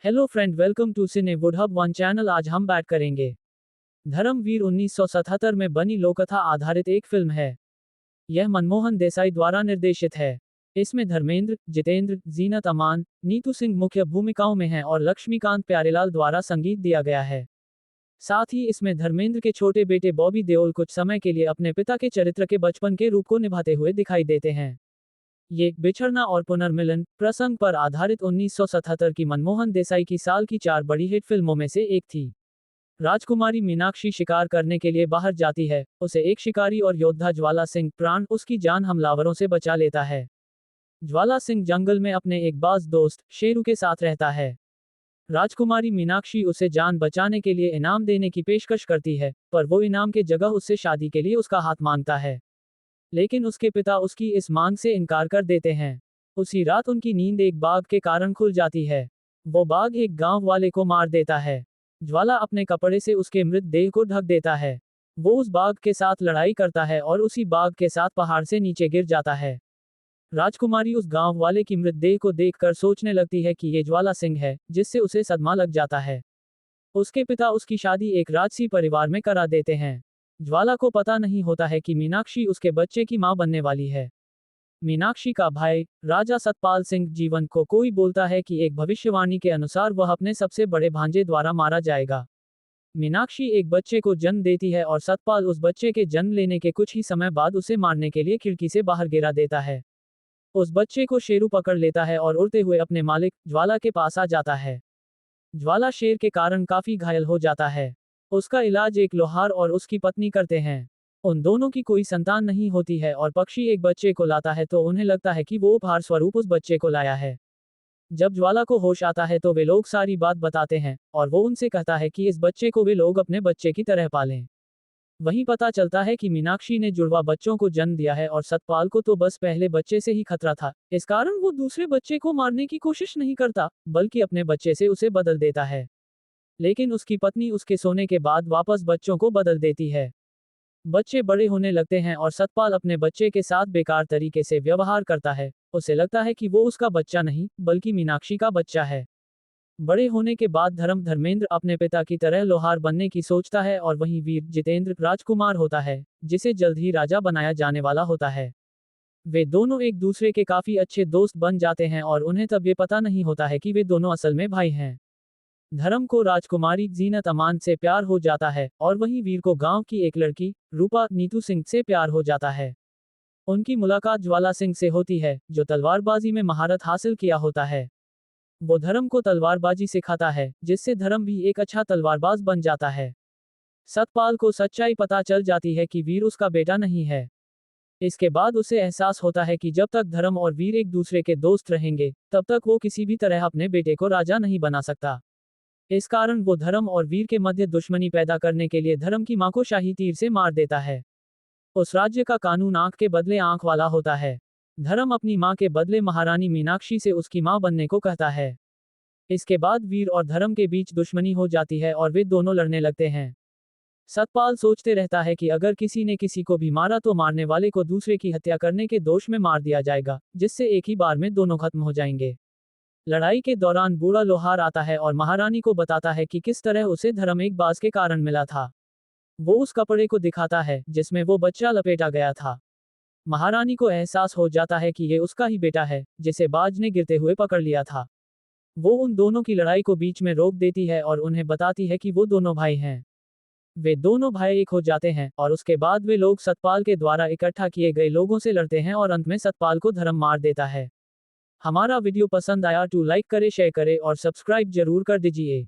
Hello friend, welcome to cine woodhub one channel. आज हम बात करेंगे धर्मवीर 1977 में बनी लोककथा आधारित एक फिल्म है। यह मनमोहन देसाई द्वारा निर्देशित है। इसमें धर्मेंद्र, जितेंद्र, जीनत अमान, नीतू सिंह मुख्य भूमिकाओं में हैं और लक्ष्मीकांत प्यारेलाल द्वारा संगीत दिया गया है। साथ ही इसमें धर्मेंद्र के छोटे बेटे बॉबी देओल कुछ समय के लिए अपने पिता के चरित्र के बचपन के रूप को निभाते हुए दिखाई देते हैं। ये बिछड़ना और पुनर्मिलन प्रसंग पर आधारित 1977 की मनमोहन देसाई की साल की 4 बड़ी हिट फिल्मों में से एक थी। राजकुमारी मीनाक्षी शिकार करने के लिए बाहर जाती है। उसे एक शिकारी और योद्धा ज्वाला सिंह प्राण उसकी जान हमलावरों से बचा लेता है। ज्वाला सिंह जंगल में अपने एक बाज दोस्त शेरू के साथ रहता है। राजकुमारी मीनाक्षी उसे जान बचाने के लिए इनाम देने की पेशकश करती है, पर वो इनाम के जगह उससे शादी के लिए उसका हाथ मांगता है। लेकिन उसके पिता उसकी इस मांग से इनकार कर देते हैं। उसी रात उनकी नींद एक बाघ के कारण खुल जाती है। वो बाघ एक गांव वाले को मार देता है। ज्वाला अपने कपड़े से उसके मृतदेह को ढक देता है। वो उस बाघ के साथ लड़ाई करता है और उसी बाघ के साथ पहाड़ से नीचे गिर जाता है। राजकुमारी उस गांव वाले की मृतदेह को देखकर सोचने लगती है कि ये ज्वाला सिंह है, जिससे उसे सदमा लग जाता है। उसके पिता उसकी शादी एक राजसी परिवार में करा देते हैं। ज्वाला को पता नहीं होता है कि मीनाक्षी उसके बच्चे की मां बनने वाली है। मीनाक्षी का भाई राजा सतपाल सिंह जीवन को कोई बोलता है कि एक भविष्यवाणी के अनुसार वह अपने सबसे बड़े भांजे द्वारा मारा जाएगा। मीनाक्षी एक बच्चे को जन्म देती है और सतपाल उस बच्चे के जन्म लेने के कुछ ही समय बाद उसे मारने के लिए खिड़की से बाहर गिरा देता है। उस बच्चे को शेरू पकड़ लेता है और उड़ते हुए अपने मालिक ज्वाला के पास आ जाता है। ज्वाला शेर के कारण काफी घायल हो जाता है। उसका इलाज एक लोहार और उसकी पत्नी करते हैं। उन दोनों की कोई संतान नहीं होती है और पक्षी एक बच्चे को लाता है तो उन्हें लगता है कि वो उपहार स्वरूप उस बच्चे को लाया है। जब ज्वाला को होश आता है तो वे लोग सारी बात बताते हैं और वो उनसे कहता है कि इस बच्चे को वे लोग अपने बच्चे की तरह पालें। वहीं पता चलता है कि मीनाक्षी ने जुड़वा बच्चों को जन्म दिया है और सतपाल को तो बस पहले बच्चे से ही खतरा था। इस कारण वो दूसरे बच्चे को मारने की कोशिश नहीं करता, बल्कि अपने बच्चे से उसे बदल देता है। लेकिन उसकी पत्नी उसके सोने के बाद वापस बच्चों को बदल देती है। बच्चे बड़े होने लगते हैं और सतपाल अपने बच्चे के साथ बेकार तरीके से व्यवहार करता है। उसे लगता है कि वो उसका बच्चा नहीं, बल्कि मीनाक्षी का बच्चा है। बड़े होने के बाद धर्मेंद्र अपने पिता की तरह लोहार बनने की सोचता है और वहीं वीर जितेंद्र राजकुमार होता है, जिसे जल्द ही राजा बनाया जाने वाला होता है। वे दोनों एक दूसरे के काफी अच्छे दोस्त बन जाते हैं और उन्हें तब ये पता नहीं होता है कि वे दोनों असल में भाई हैं। धर्म को राजकुमारी जीनत अमान से प्यार हो जाता है और वहीं वीर को गांव की एक लड़की रूपा नीतू सिंह से प्यार हो जाता है। उनकी मुलाकात ज्वाला सिंह से होती है, जो तलवारबाजी में महारत हासिल किया होता है। वो धर्म को तलवारबाजी सिखाता है, जिससे धर्म भी एक अच्छा तलवारबाज बन जाता है। सतपाल को सच्चाई पता चल जाती है कि वीर उसका बेटा नहीं है। इसके बाद उसे एहसास होता है कि जब तक धर्म और वीर एक दूसरे के दोस्त रहेंगे, तब तक वो किसी भी तरह अपने बेटे को राजा नहीं बना सकता। इस कारण वो धर्म और वीर के मध्य दुश्मनी पैदा करने के लिए धर्म की मां को शाही तीर से मार देता है। उस राज्य का कानून आंख के बदले आंख वाला होता है। धर्म अपनी मां के बदले महारानी मीनाक्षी से उसकी मां बनने को कहता है। इसके बाद वीर और धर्म के बीच दुश्मनी हो जाती है और वे दोनों लड़ने लगते हैं। सतपाल सोचते रहता है कि अगर किसी ने किसी को भी मारा तो मारने वाले को दूसरे की हत्या करने के दोष में मार दिया जाएगा, जिससे एक ही बार में दोनों खत्म हो जाएंगे। लड़ाई के दौरान बूढ़ा लोहार आता है और महारानी को बताता है कि किस तरह उसे धर्म एक बाज के कारण मिला था। वो उस कपड़े को दिखाता है जिसमें वो बच्चा लपेटा गया था। महारानी को एहसास हो जाता है कि ये उसका ही बेटा है, जिसे बाज ने गिरते हुए पकड़ लिया था। वो उन दोनों की लड़ाई को बीच में रोक देती है और उन्हें बताती है कि वो दोनों भाई हैं। वे दोनों भाई एक हो जाते हैं और उसके बाद वे लोग सतपाल के द्वारा इकट्ठा किए गए लोगों से लड़ते हैं और अंत में सतपाल को धर्म मार देता है। हमारा वीडियो पसंद आया तो लाइक करें, शेयर करें और सब्सक्राइब जरूर कर दीजिए।